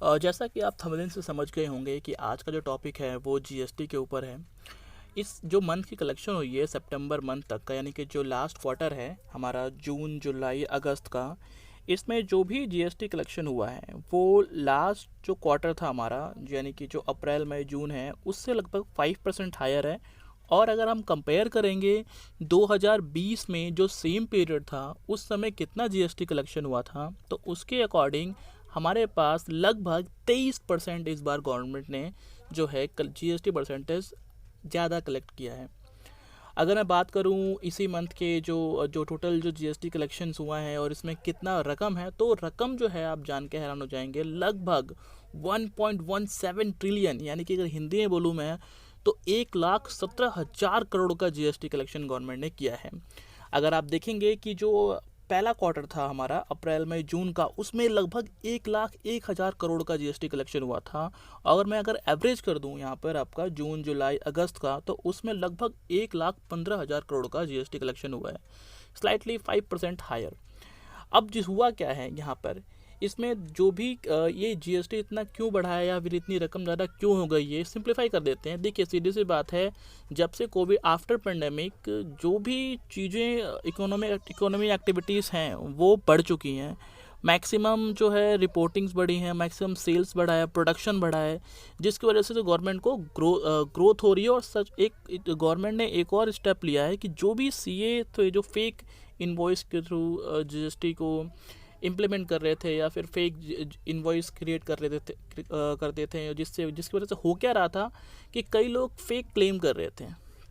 जैसा कि आप थंबनेल से समझ गए होंगे कि आज का जो टॉपिक है वो जीएसटी के ऊपर है। इस जो मंथ की कलेक्शन हुई है सितंबर मंथ तक का, यानी कि जो लास्ट क्वार्टर है हमारा जून जुलाई अगस्त का, इसमें जो भी जीएसटी कलेक्शन हुआ है वो लास्ट जो क्वार्टर था हमारा, यानी कि जो अप्रैल मई जून है, उससे लगभग 5% हायर है। और अगर हम कंपेयर करेंगे 2020 में जो सेम पीरियड था उस समय कितना जीएसटी कलेक्शन हुआ था, तो उसके अकॉर्डिंग हमारे पास लगभग 23% इस बार गवर्नमेंट ने जो है जीएसटी परसेंटेज ज़्यादा कलेक्ट किया है। अगर मैं बात करूं इसी मंथ के जो जो टोटल जो जीएसटी कलेक्शंस हुआ है और इसमें कितना रकम है, तो रकम जो है आप जान के हैरान हो जाएंगे, लगभग 1.17 ट्रिलियन, यानी कि अगर हिंदी में बोलूँ मैं तो 1,17,000 करोड़ का जीएसटी कलेक्शन गवर्नमेंट ने किया है। अगर आप देखेंगे कि जो पहला क्वार्टर था हमारा अप्रैल मई जून का, उसमें लगभग 1,01,000 करोड़ का जीएसटी कलेक्शन हुआ था। और मैं अगर एवरेज कर दूं यहाँ पर आपका जून जुलाई अगस्त का, तो उसमें लगभग 1,15,000 करोड़ का जीएसटी कलेक्शन हुआ है, स्लाइटली 5% हायर। अब जिस हुआ क्या है यहाँ पर, इसमें जो भी ये जीएसटी इतना क्यों बढ़ा है या फिर इतनी रकम ज़्यादा क्यों हो गई है, सिंप्लीफाई कर देते हैं। देखिए सीधी सी बात है, जब से कोविड आफ्टर पेंडेमिक जो भी चीज़ें इकोनॉमी एक्टिविटीज़ हैं वो बढ़ चुकी हैं। मैक्सिमम जो है रिपोर्टिंग्स बढ़ी हैं, मैक्सिमम सेल्स बढ़ा है, प्रोडक्शन बढ़ा है, जिसकी वजह से जो गवर्नमेंट को ग्रोथ हो रही है। और सच एक गवर्नमेंट ने एक और स्टेप लिया है कि जो भी सीए तो जो फेक इनवॉइस के थ्रू जीएसटी को इम्प्लीमेंट कर रहे थे या फिर फेक इनवॉइस क्रिएट करते थे, जिसकी वजह से हो क्या रहा था कि कई लोग फेक क्लेम कर रहे थे,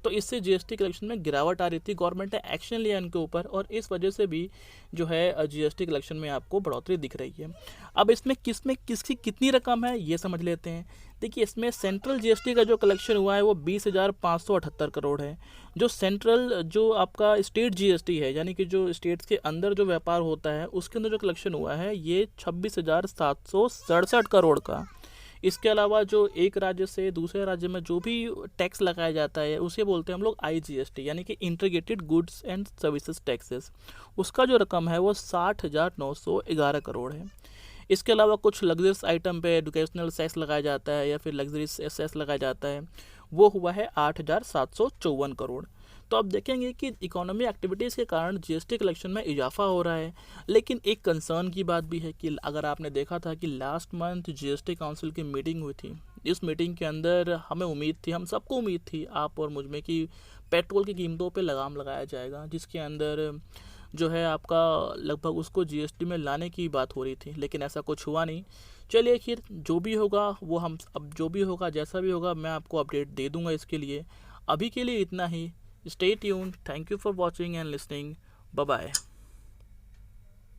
तो इससे जीएसटी कलेक्शन में गिरावट आ रही थी। गवर्नमेंट ने एक्शन लिया इनके ऊपर और इस वजह से भी जो है जीएसटी कलेक्शन में आपको बढ़ोतरी दिख रही है। अब इसमें किसकी कितनी रकम है ये समझ लेते हैं। देखिए इसमें सेंट्रल जीएसटी का जो कलेक्शन हुआ है वो 20,578 करोड़ है। जो सेंट्रल जो आपका स्टेट जीएसटी है, यानी कि जो स्टेट्स के अंदर जो व्यापार होता है उसके अंदर जो कलेक्शन हुआ है ये 26,767 करोड़ का। इसके अलावा जो एक राज्य से दूसरे राज्य में जो भी टैक्स लगाया जाता है उसे बोलते हैं हम लोग आईजीएसटी, यानी कि integrated goods and services taxes. उसका जो रकम है वो 60,911 करोड़ है। इसके अलावा कुछ लग्जरीज आइटम पे एजुकेशनल सेस लगाया जाता है या फिर लग्जरी सेस लगाया जाता है, वो हुआ है 8,754 करोड़। तो आप देखेंगे कि इकोनॉमी एक्टिविटीज़ के कारण जीएसटी कलेक्शन में इजाफा हो रहा है। लेकिन एक कंसर्न की बात भी है कि अगर आपने देखा था कि लास्ट मंथ जीएसटी काउंसिल की मीटिंग हुई थी, इस मीटिंग के अंदर हमें उम्मीद थी, हम सबको उम्मीद थी, आप और मुझ में, कि पेट्रोल की कीमतों पे लगाम लगाया जाएगा, जिसके अंदर जो है आपका लगभग उसको जीएसटी में लाने की बात हो रही थी, लेकिन ऐसा कुछ हुआ नहीं। चलिए खैर, जो भी होगा वो हम अब जो भी होगा जैसा भी होगा मैं आपको अपडेट दे दूंगा। इसके लिए अभी के लिए इतना ही। Stay tuned. Thank you for watching and listening. Bye bye.